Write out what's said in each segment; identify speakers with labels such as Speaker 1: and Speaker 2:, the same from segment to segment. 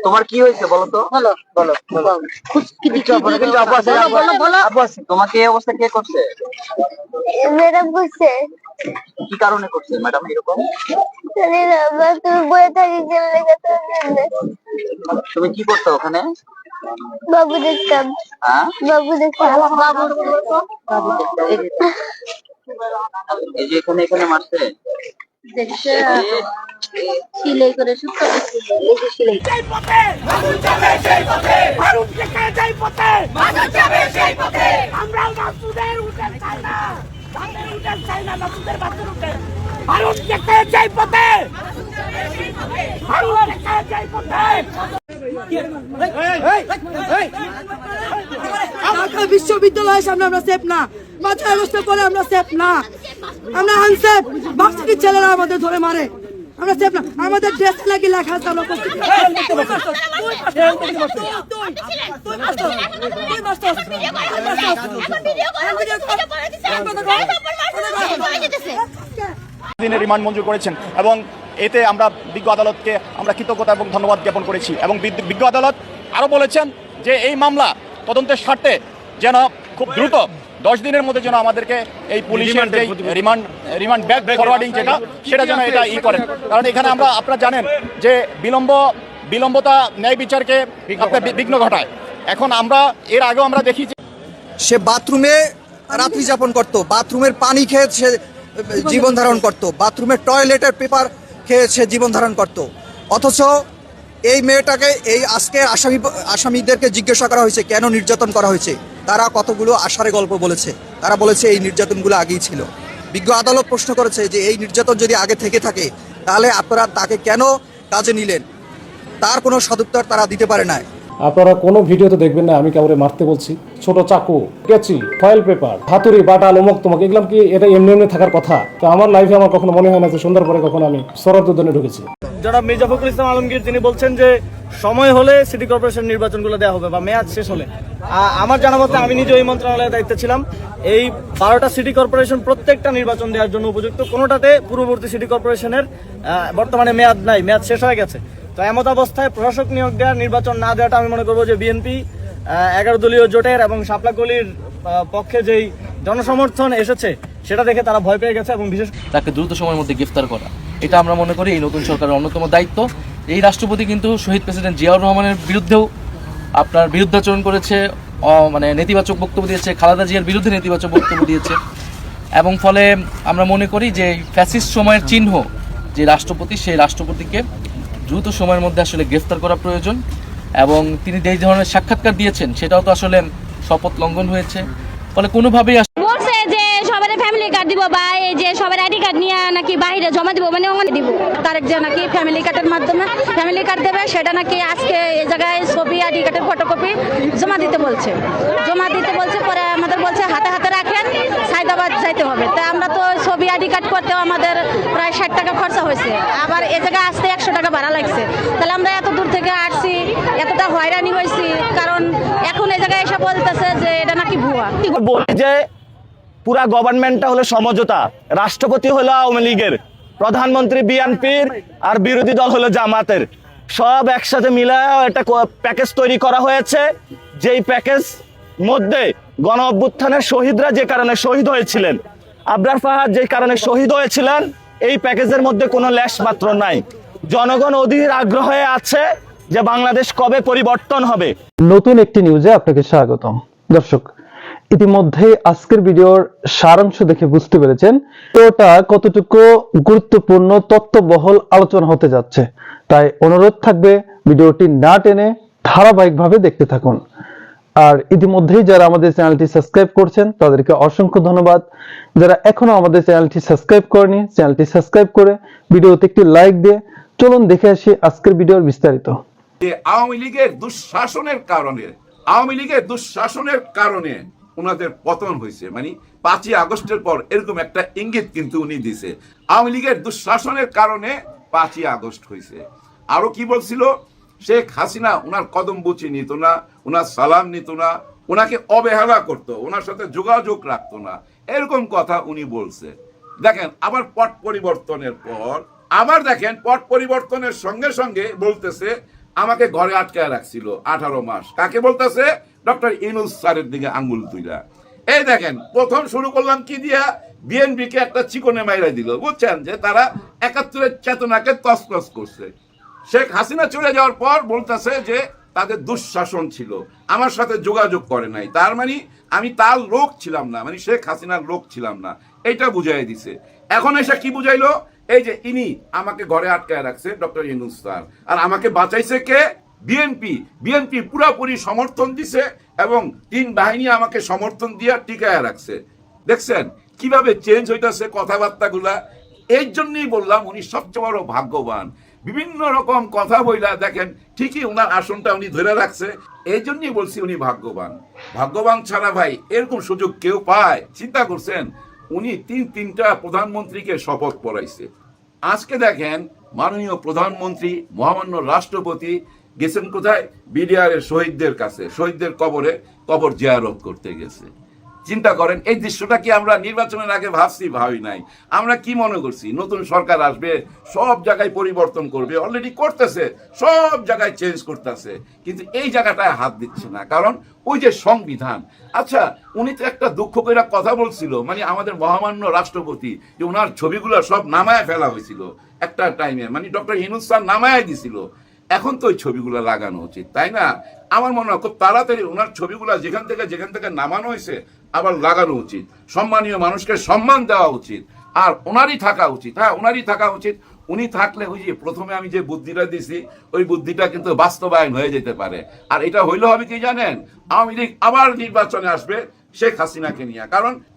Speaker 1: তোমার কি হয়েছে বলো তো? তোমাকে এই অবস্থা কে করছে?
Speaker 2: ম্যাডাম করছে।
Speaker 1: কি কারণে করছে ম্যাডাম এরকম?
Speaker 2: তুমি বয়ে থাকি গেলে
Speaker 1: তুমি কি করতো ওখানে?
Speaker 2: বাবু দেখতাম।
Speaker 1: হ্যাঁ,
Speaker 2: বাবু দেখতাম।
Speaker 1: এই যে এখানে এখানে মারছে
Speaker 2: দেখছে সিলাই করে সুস্থ সিলাই
Speaker 3: আমরাও মাসুদের উঠে চাই না, তাদের উঠে চাই না, মাসুদের বাচ্চার উঠে ভারত দেখতে চাই পথে, ভারত দেখতে চাই পথে।
Speaker 4: ঢাকা বিশ্ববিদ্যালয়ের সামনে আমরা সেফ না, মাথায় অবস্থা করে আমরা সেফ না, আমরা আনসেফ। ভার্সিটির ছেলেরা আমাদের ধরে মারে, আমরা সেফ না। আমাদের ড্রেস লাগি লেখা আছে আমরা প্রস্তুতি।
Speaker 5: দিনের রিমান্ড মঞ্জুর করেছেন এবং এতে আমরা বিজ্ঞ আদালতকে আমরা কৃতজ্ঞতা এবং ধন্যবাদ জ্ঞাপন করেছি এবং বিজ্ঞ আদালত আরও বলেছেন যে এই মামলা তদন্তের স্বার্থে যেন খুব দ্রুত 10 দিনের মধ্যে যেন আমাদেরকে এই পুলিশের যে রিমান্ড ব্যাক ফরওয়ার্ডিং সেটা যেন এটা করেন। কারণ এখানে আপনারা জানেন যে বিলম্বতা ন্যায় বিচারকে আপনার বিঘ্ন ঘটায়। এখন আমরা এর আগেও আমরা দেখি যে
Speaker 6: সে বাথরুমে রাত্রি যাপন করত, বাথরুমের পানি খেয়ে সে জীবন ধারণ করত, বাথরুমের টয়লেটের পেপার খেয়ে সে জীবন ধারণ করত। অথচ এই মেয়েটাকে এই আজকে আসামিদেরকে জিজ্ঞাসা করা হয়েছে কেন নির্যাতন করা হয়েছে। তারা কতগুলো আশারে গল্প বলেছে, তারা বলেছে এই নির্যাতনগুলো আগেই ছিল। বিজ্ঞ আদালত প্রশ্ন করেছে যে এই নির্যাতন যদি আগে থেকে থাকে তাহলে আপনারা তাকে কেন কাজে নিলেন, তার কোনো সদুত্তর তারা দিতে পারে না।
Speaker 7: আপনারা কোনো ভিডিওতে দেখবেন না আমি কাউরে মারতে বলছি। ছোট চাকু, কেচি, ফয়েল পেপার, হাতুড়ি, বাটা, লোমক তোমাকে এগুলো কি এটা এমনি এমনি থাকার কথা? তো আমার লাইফে আমার কখনো মনে হয় না যে সুন্দর পরে কখনো আমি সরারদনে ঢুকেছি।
Speaker 8: যারা মির্জা ফখরুল ইসলাম আলমগীর তিনি বলছেন যে সময় হলে সিটি কর্পোরেশন নির্বাচনগুলো দেওয়া হবে বা মেয়াদ শেষ হলে। আমার জানা মতে আমি নিজে এই মন্ত্রণালয়ের দায়িত্বে ছিলাম। এই 12টা সিটি কর্পোরেশন প্রত্যেকটা নির্বাচন দেওয়ার জন্য উপযুক্ত, কোনোটাতে পূর্ববর্তী সিটি কর্পোরেশনের বর্তমানে মেয়াদ নাই, মেয়াদ শেষ হয়ে গেছে। তো এমত অবস্থায় প্রশাসক নিয়োগ দেওয়ার, নির্বাচন না দেওয়াটা আমি মনে করবো যে বিএনপি 11 দলীয় জোটের এবং শাপলাকলির পক্ষে যেই জনসমর্থন এসেছে সেটা দেখে তারা ভয় পেয়ে গেছে এবং বিশেষ
Speaker 9: তাকে দ্রুত সময়ের মধ্যে গ্রেফতার করা, এটা আমরা মনে করি এই নতুন সরকারের অন্যতম দায়িত্ব। এই রাষ্ট্রপতি কিন্তু শহীদ প্রেসিডেন্ট জিয়াউর রহমানের বিরুদ্ধেও আপনার বিরুদ্ধাচরণ করেছে, মানে নেতিবাচক বক্তব্য দিয়েছে, খালেদা জিয়ার বিরুদ্ধে নেতিবাচক বক্তব্য দিয়েছে এবং ফলে আমরা মনে করি যে ফ্যাসিস্ট সময়ের চিহ্ন যে রাষ্ট্রপতি, সেই রাষ্ট্রপতিকে দ্রুত সময়ের মধ্যে আসলে গ্রেফতার করা প্রয়োজন। এবং তিনি যে ধরনের সাক্ষাৎকার দিয়েছেন সেটাও তো আসলে শপথ লঙ্ঘন হয়েছে। ফলে কোনোভাবেই
Speaker 2: বলছে যে সবার ফ্যামিলি কার্ড দিব বা এই যে সবার আইডি কার্ড নিয়ে নাকি বাইরে জমা দিব, মানে ওখানে দিব তারেক যে নাকি ফ্যামিলি কার্ডের মাধ্যমে ফ্যামিলি কার্ড দেবে, সেটা নাকি আজকে এই জায়গায় ছবি আইডি কার্ডের ফটোকপি জমা দিতে বলছে। পরে আমাদের বলছে হাতে হাতে রাখেন, সাইদাবাদ যাইতে হবে। তা আমরা তো ছবি আইডি কার্ড করতেও আমাদের প্রায় 60 টাকা খরচা হয়েছে, আবার এ জায়গায় আসতে 100 টাকা ভাড়া লাগছে। তাহলে আমরা এত দূর থেকে আসছি, এতটা হয়রানি হয়েছি, কারণ এখন এই জায়গায় এসে বলতেছে যে এটা নাকি ভুয়া।
Speaker 8: বলি যে পুরা গভর্নমেন্টটা হলো সমঝোতা, রাষ্ট্রপতি হলো আওয়ামী লীগের, প্রধানমন্ত্রী বিএনপির, আর বিরোধী দল হলো জামাতের। সব একসাথে মিলায় একটা প্যাকেজ তৈরি করা হয়েছে, যেই প্যাকেজ মধ্যে গণ অভ্যুত্থানের শহীদরা যে কারণে শহীদ হয়েছিলেন, আবরার ফাহাদ যে কারণে শহীদ হয়েছিলেন, এই প্যাকেজের মধ্যে কোনো লেশ মাত্র নাই। জনগণ অধীর আগ্রহে আছে যে বাংলাদেশ কবে পরিবর্তন হবে।
Speaker 7: নতুন একটি নিউজে আপনাকে স্বাগতম। দর্শক, ইতিমধ্যে আজকের ভিডিওর সারাংশ দেখে বুঝতে পেরেছেন ওটা কতটুকু গুরুত্বপূর্ণ তথ্যবহুল আলোচনা হতে যাচ্ছে। তাই অনুরোধ থাকবে ভিডিওটি না টেনে ধারাবাহিকভাবে দেখতে থাকুন। আর ইতিমধ্যেই যারা আমাদের চ্যানেলটি সাবস্ক্রাইব করছেন তাদেরকে অসংখ্য ধন্যবাদ। যারা এখনো আমাদের চ্যানেলটি সাবস্ক্রাইব করেনি, চ্যানেলটি সাবস্ক্রাইব করে ভিডিওতে একটি লাইক দিয়ে চলুন দেখে আসি আজকের ভিডিওর বিস্তারিত।
Speaker 10: আওয়ামী লীগের দুঃশাসনের কারণে ওনাদের পতন হয়েছে, মানে 5ই আগস্টের পর এরকম একটা ইঙ্গিত কিন্তু উনি দিছে। আওয়ামী লীগের দুঃশাসনের কারণে 5ই আগস্ট হয়েছে। আরো কি বলছিল, শেখ হাসিনা ওনার কদম বুচি নিত না, ওনার সালাম নিত না, ওনাকে অবহেলা করতো, ওনার সাথে যোগাযোগ রাখতো না, এরকম কথা উনি বলছে। দেখেন, আবার পট পরিবর্তনের পর আবার দেখেন পট পরিবর্তনের সঙ্গে সঙ্গে বলতেছে আমাকে ঘরে আটকায় রাখছিল 18 মাস। কাকে বলতেছে? ডক্টর ইউনূস স্যারের দিকে আঙ্গুল তুইলা। এই দেখেন প্রথম শুরু করলাম কি দিয়া, বিএনপিকে একটা চিকনে মাইরা দিল, বুঝছেন যে তারা 71-এর চেতনাকে তছনছ করছে। শেখ হাসিনা চলে যাওয়ার পর বলতেছে যে তাদের দুঃশাসন ছিল, আমার সাথে যোগাযোগ করে নাই, তার মানে আমি তার লোক ছিলাম না, মানে শেখ হাসিনার লোক ছিলাম না, এটা বুঝাই দিছে। এখন এসে কি বুঝাইলো? এই যে ইনি আমাকে ঘরে আটকায় রাখছে ডক্টর ইউনূস স্যার, আর আমাকে বাঁচাইছে কে? বিএনপি। বিএনপি পুরাপুরি সমর্থন দিছে এবং 3 বাহিনী আমাকে সমর্থন দিয়া টিকায় রাখছে। দেখছেন কিভাবে চেঞ্জ হইতাছে কথাবার্তাগুলা? এই জন্যই বললাম উনি সবচেয়ে বড় ভাগ্যবান। বিভিন্ন রকম কথা বইলা দেখেন ঠিকই ওনার আসনটা উনি ধরে রাখছে, এই জন্যই বলছি উনি ভাগ্যবান। ভাগ্যবান ছাড়া ভাই এরকম সুযোগ কেউ পায়? চিন্তা করছেন উনি 3টা প্রধানমন্ত্রীকে শপথ পড়াইছে। আজকে দেখেন মাননীয় প্রধানমন্ত্রী মহামান্য রাষ্ট্রপতি গেছেন কোথায়? বিডিআর এর শহীদদের কাছে, শহীদদের কবর জিয়ারত করতে গেছে। চিন্তা করেন এই দৃশ্যটা কি আমরা নির্বাচনের আগে ভাবি নাই? আমরা কি মনে করছি নতুন সরকার আসবে, সব জায়গায় পরিবর্তন করবে, অলরেডি করতেছে, সব জায়গায় চেঞ্জ করতেছে, কিন্তু এই জায়গাটায় হাত দিচ্ছে না, কারণ ওই যে সংবিধান। আচ্ছা উনি তো একটা দুঃখ করে কথা বলছিল, মানে আমাদের মহামান্য রাষ্ট্রপতি, যে ওনার ছবিগুলো সব নামায় ফেলা হয়েছিল একটা টাইমে, মানে ডক্টর ইউনূস স্যার নামায় দিছিল। এখন তো ওই ছবিগুলো লাগানো উচিত, তাই না? আমার মনে হয় খুব তাড়াতাড়ি ওনার ছবিগুলো যেখান থেকে নামানো হয়েছে আবার লাগানো উচিত। সম্মানীয় মানুষকে সম্মান দেওয়া উচিত, আর ওনারই থাকা উচিত। হ্যাঁ, ওনারই থাকা উচিত। উনি থাকলে ওই যে প্রথমে আমি যে বুদ্ধিটা দিছি ওই বুদ্ধিটা কিন্তু বাস্তবায়ন হয়ে যেতে পারে। আর এটা হইলে হবে কি জানেন? আওয়ামী লীগ আবার নির্বাচনে আসবে শেখ হাসিনাকে নিয়ে,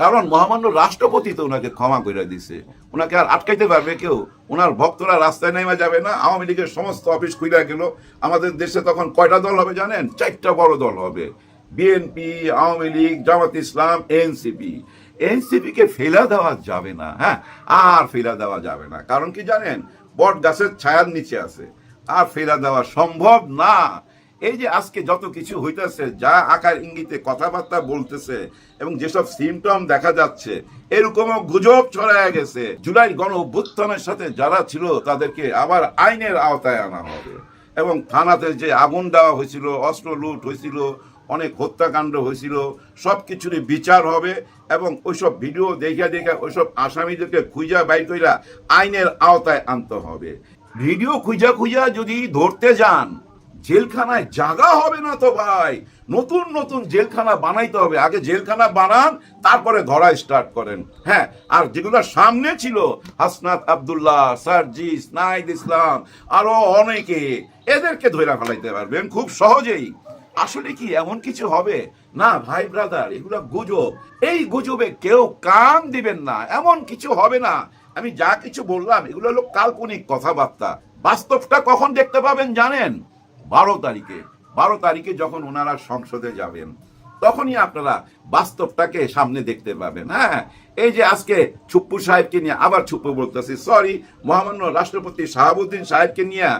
Speaker 10: কারণ মহামান্য রাষ্ট্রপতি তো ওনাকে ক্ষমা করে দিছে, ওনাকে আর আটকাইতে পারবে কেউ? ওনার ভক্তরা রাস্তায় নেমে যাবে না? আওয়ামী লীগের সমস্ত অফিস খুলে গেল। আমাদের দেশে তখন কয়টা দল হবে জানেন? 4টা বড় দল হবে, বিএনপি, আওয়ামী লীগ, জামাত ইসলাম, এনসিপি। এনসিপিকে ফেলা দেওয়া যাবে না, হ্যাঁ, আর ফেলা দেওয়া যাবে না। কারণ কি জানেন? বট গাছের ছায়ার নিচে আছে, আর ফেলা দেওয়া সম্ভব না। এই যে আজকে যত কিছু হইতেছে, যা আকার ইঙ্গিতে কথাবার্তা বলতেছে এবং যেসব সিমটম দেখা যাচ্ছে, এরকমও গুজব ছড়ায় গেছে জুলাই গণ অভ্যুত্থানের সাথে যারা ছিল তাদেরকে আবার আইনের আওতায় আনা হবে, এবং থানাতে যে আগুন দেওয়া হয়েছিল, অস্ত্র লুট হয়েছিল, অনেক হত্যাকাণ্ড হয়েছিল, সব কিছুরই বিচার হবে, এবং ওইসব ভিডিও দেখা ওইসব আসামিদেরকে খুঁজা বাইর কইরা আইনের আওতায় আনতে হবে। ভিডিও খুঁজা যদি ধরতে যান, জেলখানায় জায়গা হবে না তো ভাই, নতুন জেলখানা বানাইতে হবে। আগে জেলখানা বানান, তারপরে ধরা স্টার্ট করেন। হ্যাঁ, আর যেগুলো সামনে ছিল, হাসনাত আব্দুল্লাহ, সার্জিস, নাহিদ ইসলাম, আরো অনেকে, এদেরকে ধরে ফেলাইতে পারবেন খুব সহজেই। আসলে কি এমন কিছু হবে না ভাই ব্রাদার? এগুলো গুজব, এই গুজবে কেউ কান দিবেন না, এমন কিছু হবে না। আমি যা কিছু বললাম এগুলো হলো কাল্পনিক কথাবার্তা। বাস্তবটা কখন দেখতে পাবেন জানেন? 12 তারিখে যখন ওনারা সংসদে যাবেন, তখনই আপনারা বাস্তবটাকে সামনে দেখতে পাবেন। হ্যাঁ, এই যে আজকে ছুপ্পু সাহেবকে নিয়ে, আবার ছুপ্পু বলতেছি, সরি, মহামান্য রাষ্ট্রপতি শাহাবুদ্দিন সাহেবকে নিয়ে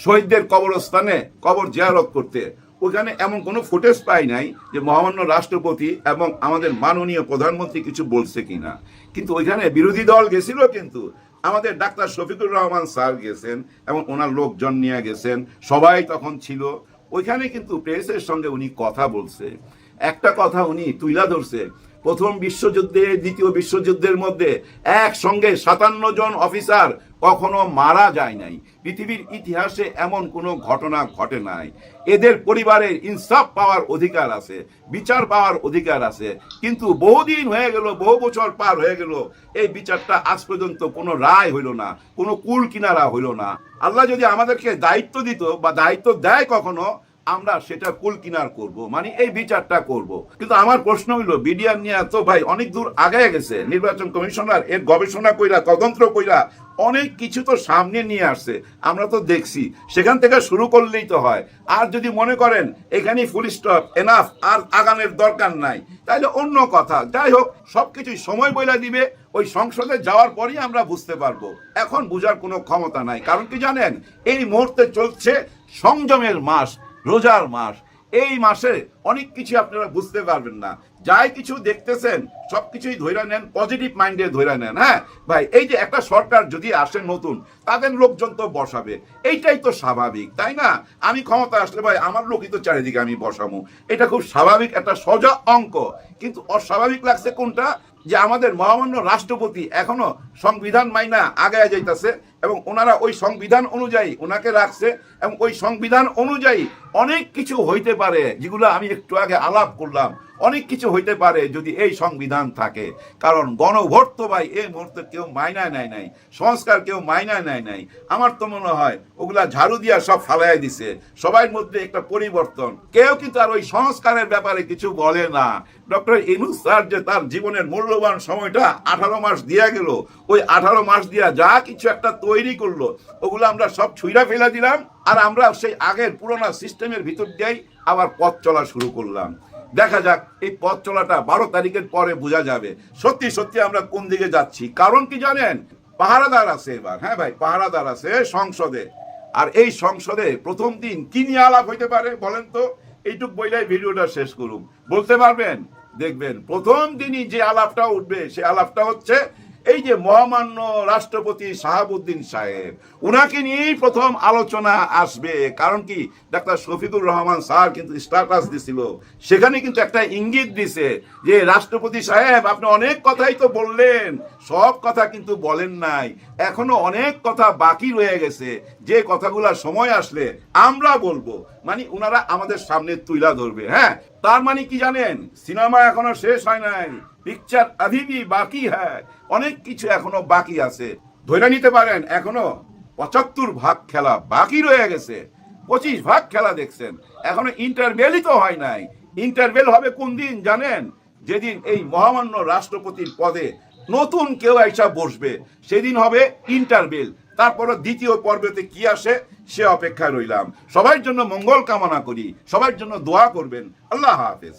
Speaker 10: শহীদদের কবরস্থানে কবর জিয়ারত করতে, ওখানে এমন কোনো ফুটেজ পাই নাই যে মহামান্য রাষ্ট্রপতি এবং আমাদের মাননীয় প্রধানমন্ত্রী কিছু বলছে কিনা। কিন্তু ওইখানে বিরোধী দল গেছিল, কিন্তু আমাদের ডাক্তার শফিকুর রহমান স্যার গেছেন এবং ওনার লোকজন নিয়ে গেছেন, সবাই তখন ছিল ওইখানে। কিন্তু প্রেসের সঙ্গে উনি কথা বলছে, একটা কথা উনি তুইলা ধরছে, প্রথম বিশ্বযুদ্ধে, দ্বিতীয় বিশ্বযুদ্ধের মধ্যে একসঙ্গে 57 জন অফিসার কখনো মারা যায় নাই। পৃথিবীর ইতিহাসে এমন কোনো ঘটনা ঘটে নাই। এদের পরিবারের ইনসাফ পাওয়ার অধিকার আছে, বিচার পাওয়ার অধিকার আছে। কিন্তু বহুদিন হয়ে গেল, বহু বছর পার হয়ে গেল, এই বিচারটা আজ পর্যন্ত কোনো রায় হইল না, কোনো কুল কিনারা হইল না। আল্লাহ যদি আমাদেরকে দায়িত্ব দিত বা দায়িত্ব দেয় কখনো, আমরা সেটা কুল কিনার করব, মানে এই বিচারটা করব। কিন্তু আমার প্রশ্ন হইলো, বিডিআর নিয়ে তো ভাই অনেক দূর আগায় গেছে, নির্বাচন কমিশনার এর গবেষণা কইরা, তদন্ত কইরা অনেক কিছু তো সামনে নিয়ে আসছে, আমরা তো দেখছি। সেখান থেকে শুরু করলেই তো হয়। আর যদি মনে করেন এখানেই ফুল স্টপ, এনাফ, আর আগানোর দরকার নাই, তাইলে অন্য কথা। যাই হোক, সবকিছুই সময় বইলা দিবে, ওই সংসদে যাওয়ার পরই আমরা বুঝতে পারবো। এখন বুঝার কোনো ক্ষমতা নাই। কারণ কি জানেন? এই মুহূর্তে চলছে সংযমের মাস, রোজার মাস। এই মাসে অনেক কিছু আপনারা বুঝতে পারবেন না, যাই কিছু দেখতেছেন সবকিছুই ধরে নেন, পজিটিভ মাইন্ডে ধরে নেন। হ্যাঁ ভাই, এই যে একটা সরকার যদি আসে নতুন, তাদের লোকজন তো বসাবে, এইটাই তো স্বাভাবিক, তাই না? আমি ক্ষমতা আসলে ভাই আমার লোকই তো চারিদিকে আমি বসাবো, এটা খুব স্বাভাবিক একটা সোজা অঙ্ক। কিন্তু অস্বাভাবিক লাগছে কোনটা, যে আমাদের মহামান্য রাষ্ট্রপতি এখনো সংবিধান মাইনা আগায় যাইতেছে এবং ওনারা ওই সংবিধান অনুযায়ী ওনাকে রাখছে এবং ওই সংবিধান অনুযায়ী অনেক কিছু হইতে পারে, যেগুলো আমি একটু আগে আলাপ করলাম, অনেক কিছু হইতে পারে যদি এই সংবিধান থাকে। কারণ গণভোট তো ভাই এই মুহূর্তে কেউ মাইনা নেয় নাই, সংস্কার কেউ মাইনা নেয় নাই। আমার তো মনে হয় ওগুলা ঝাড়ু দিয়া সব ফালাই দিছে, সবার মধ্যে একটা পরিবর্তন, কেউ কিন্তু আর ওই সংস্কারের ব্যাপারে কিছু বলে না। ডক্টর ইউনূস স্যার যে তার জীবনের মূল্যবান সময়টা 18 মাস দিয়া গেল, ওই 18 মাস দিয়া যা কিছু একটা তৈরি করলো, ওগুলো আমরা সব ছুঁড়া ফেলে দিলাম, আর আমরা সেই আগের পুরোনো সিস্টেমের ভিতর দিয়েই আবার পথ চলা শুরু করলাম। দেখা যাক এই পথ চলাটা 12 তারিখের পরে বোঝা যাবে সত্যি সত্যি আমরা কোন দিকে যাচ্ছি। কারণ কি জানেন, পাহারাদার আছে এবার। হ্যাঁ ভাই, পাহারাদার আছে সংসদে, আর এই সংসদে প্রথম দিন কি নিয়ে আলাপ হইতে পারে বলেন তো? এইটুক বইলাই ভিডিওটা শেষ করুন, বলতে পারবেন? দেখবেন প্রথম দিনই যে আলাপটা উঠবে, সে আলাপটা হচ্ছে এই যে মহামান্য রাষ্ট্রপতি শাহাবুদ্দিন সাহেব, উনাকে নিয়েই প্রথম আলোচনা আসবে। কারণ কি, ডাক্তার শফিকুর রহমান স্যার কিন্তু স্ট্যাটাস দিছিল, সেখানে কিন্তু একটা ইঙ্গিত দিছে যে রাষ্ট্রপতি সাহেব আপনি অনেক কথাই তো বললেন, সব কথা কিন্তু বলেন নাই, এখনো অনেক কথা বাকি রয়ে গেছে, যে কথাগুলো সময় আসলে আমরা বলবো। মানে উনারা আমাদের সামনে তুইলা ধরবে। হ্যাঁ, তার মানে কি জানেন, সিনেমা এখনো শেষ হয় নাই, পিকচার अभी भी বাকি হ্যাঁ, অনেক কিছু এখনো বাকি আছে। ধরে নিতে পারেন এখনো 75 ভাগ খেলা বাকি রয়ে গেছে, 25 ভাগ খেলা দেখছেন, এখনো ইন্টারভেলই তো হয় নাই। ইন্টারভেল হবে কোন দিন জানেন? যেদিন এই মহামান্য রাষ্ট্রপতির পদে নতুন কেউ এসে বসবে, সেদিন হবে ইন্টারভেল। তারপরে দ্বিতীয় পর্বতে কি আসে সে অপেক্ষায় রইলাম। সবার জন্য মঙ্গল কামনা করি, সবার জন্য দোয়া করবেন। আল্লাহ হাফেজ।